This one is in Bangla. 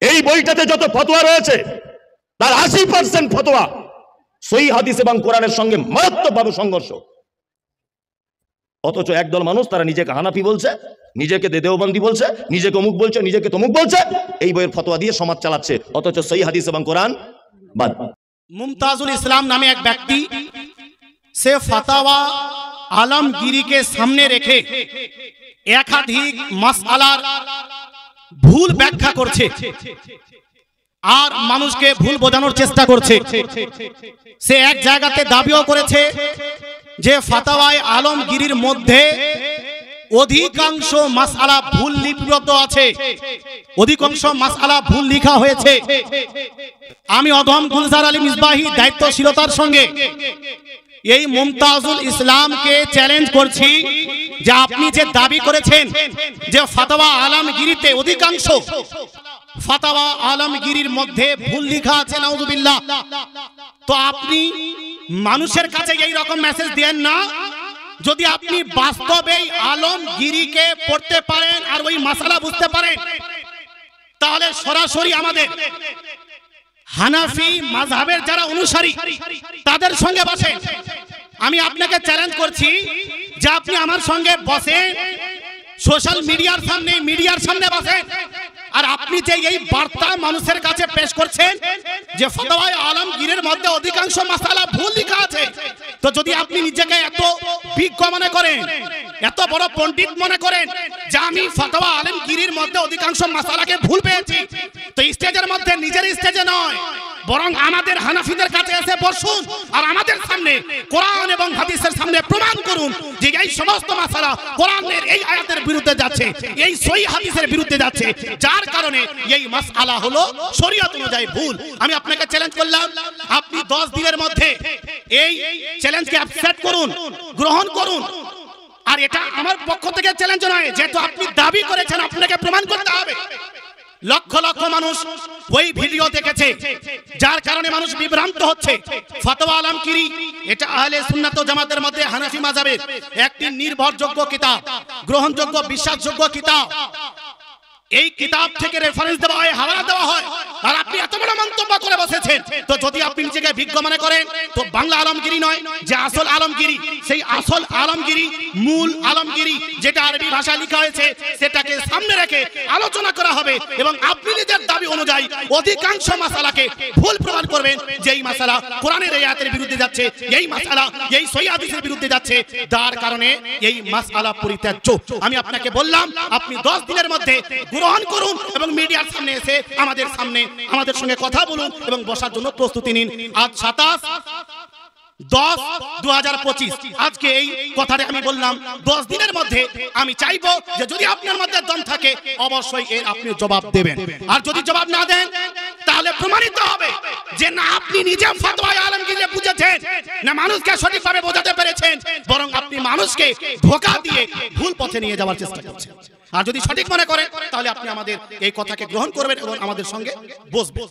এই বইটাতে যত ফতোয়া রয়েছে তার 80% ফতোয়া সহিহ হাদিস এবং কোরআনের সঙ্গে মারাত্মকভাবে সংঘর্ষ। অথচ একদল মানুষ তারা নিজেকে হানাফি বলছে, নিজেকে দেওবন্দি বলছে, নিজেকে অমুক বলছে, নিজেকে তমুক বলছে, এই বইয়ের ফতোয়া দিয়ে সমাজ চালাচ্ছে, অথচ সহিহ হাদিস এবং কোরআন বাদ। মুমতাজুল ইসলাম নামে এক ব্যক্তি সে ফতোয়া আলমগীরিকে সামনে রেখে একাধিক মাসআলার ভুল ব্যাখ্যা করছে আর মানুষকে ভুল বোঝানোর চেষ্টা করছে। সে এক জায়গাতে দাবিও করেছে যে ফতোয়ায়ে আলমগীরির মধ্যে অধিকাংশ মাসআলা ভুল লিপিবদ্ধ আছে, অধিকাংশ মাসআলা ভুল লেখা হয়েছে। আমি অধম গুলজার আলী মিসবাহি দায়িত্বশীলতার সঙ্গে এই মুমতাজুল ইসলামকে চ্যালেঞ্জ করছি যে আপনি যে দাবি করেছেন যে ফতোয়া আলমগীরিতে অধিকাংশ ফতোয়া আলমগীরির মধ্যে ভুল লেখা আছে, নাউযুবিল্লাহ, তো আপনি মানুষের কাছে এই রকম মেসেজ দেন না। যদি আপনি বাস্তবে আলমগীরিকে পড়তে পারেন আর ওই মাসালা বুঝতে পারেন, তাহলে সরাসরি আমাদের হানাফি মাযহাবের যারা অনুসারী তাদের সঙ্গে বসেন। আমি আপনাকে চ্যালেঞ্জ করছি যে আপনি আমার সঙ্গে বসেন, সোশ্যাল মিডিয়ার সামনে বসেন, আর আপনি যে এই বার্তা মানুষের কাছে পেশ করছেন যে ফতোয়ায়ে আলমগীরের মধ্যে অধিকাংশ মাসালা ভুল লেখা আছে, তো যদি আপনি নিজেকে এত বিজ্ঞ মনে করেন, এত বড় পণ্ডিত মনে করেন যে আমি ফতোয়া আলমগীরির মধ্যে অধিকাংশ মাসালাকে ভুল পেয়েছি, তো স্টেজের মধ্যে নিজের স্টেজে নয় বরং আমাদের হানাফিদের কাছে এসে বসুন আর আমাদের সামনে কোরআন এবং হাদিসের সামনে প্রমাণ করুন যে এই সমস্ত মাসালা কোরআনের এই আয়াতের বিরুদ্ধে যাচ্ছে, এই সহিহ হাদিসের বিরুদ্ধে যাচ্ছে, যার কারণে এই মাসআলা হলো শরীয়ত অনুযায়ী ভুল। আমি আপনাকে চ্যালেঞ্জ করলাম, আপনি 10 দিনের মধ্যে এই চ্যালেঞ্জকে অ্যাকসেপ্ট করুন, গ্রহণ করুন। আর এটা আমার পক্ষ থেকে চ্যালেঞ্জ নয়, যেহেতু আপনি দাবি করেছেন আপনাকে প্রমাণ করতে হবে। লক্ষ লক্ষ মানুষ ওই ভিডিও দেখেছে, যার কারণে মানুষ বিভ্রান্ত হচ্ছে। ফতোয়া আলমগীরি এটা আহলে সুন্নাত ওয়াল জামাতের মধ্যে হানাফি মাযহাবের একটি নির্ভরযোগ্য কিতাব, গ্রহণযোগ্য বিশ্বাসযোগ্য কিতাব। এই কিতাব থেকে রেফারেন্স দেওয়া হয়, হাওয়ালা দেওয়া হয়, আর আপনি এত বড় মন্তব্য করে বসেছেন। তো যদি আপনি নিজেকে বিজ্ঞ মনে করেন, তো বাংলা আলমগীরি নয়, যে আসল আলমগীরি, সেই আসল আলমগীরি, মূল আলমগীরি যেটা আরবি ভাষায় লেখা হয়েছে, সেটাকে সামনে রেখে আলোচনা করা হবে এবং আপনি নিজের দাবি অনুযায়ী অধিকাংশ মাসালাকে ভুল প্রমাণ করবেন যে এই মাসালা কোরআনের এই আয়াতের বিরুদ্ধে যাচ্ছে, এই মাসালা এই সহিহ হাদিসের বিরুদ্ধে যাচ্ছে, যার কারণে এই মাসআলা পরিত্যাজ্য। আমি আপনাকে বললাম আপনি 10 দিনের মধ্যে গ্রহণ করুন এবং মিডিয়ার সামনে এসে আমাদের সঙ্গে কথা বলুন এবং বসার জন্য প্রস্তুতি নিন। আজ 27/10/2025 আজকে এই কথাটা আমি বললাম। 10 দিনের মধ্যে আমি চাইবো যে যদি আপনার মধ্যে দম থাকে অবশ্যই এর আপনি জবাব দেবেন, আর যদি জবাব না দেন তাহলে প্রমাণিত হবে যে না আপনি নিজে ফতোয়ায়ে আলমগীরি বুঝেছেন, না মানুষকে সঠিকভাবে বোঝাতে পেরেছেন, বরং আপনি মানুষকে ধোঁকা দিয়ে ভুল পথে নিয়ে যাওয়ার চেষ্টা করছেন। আর যদি সঠিক মনে করেন তাহলে আপনি আমাদের এই কথাকে গ্রহণ করবেন এবং আমাদের সঙ্গে বসবেন।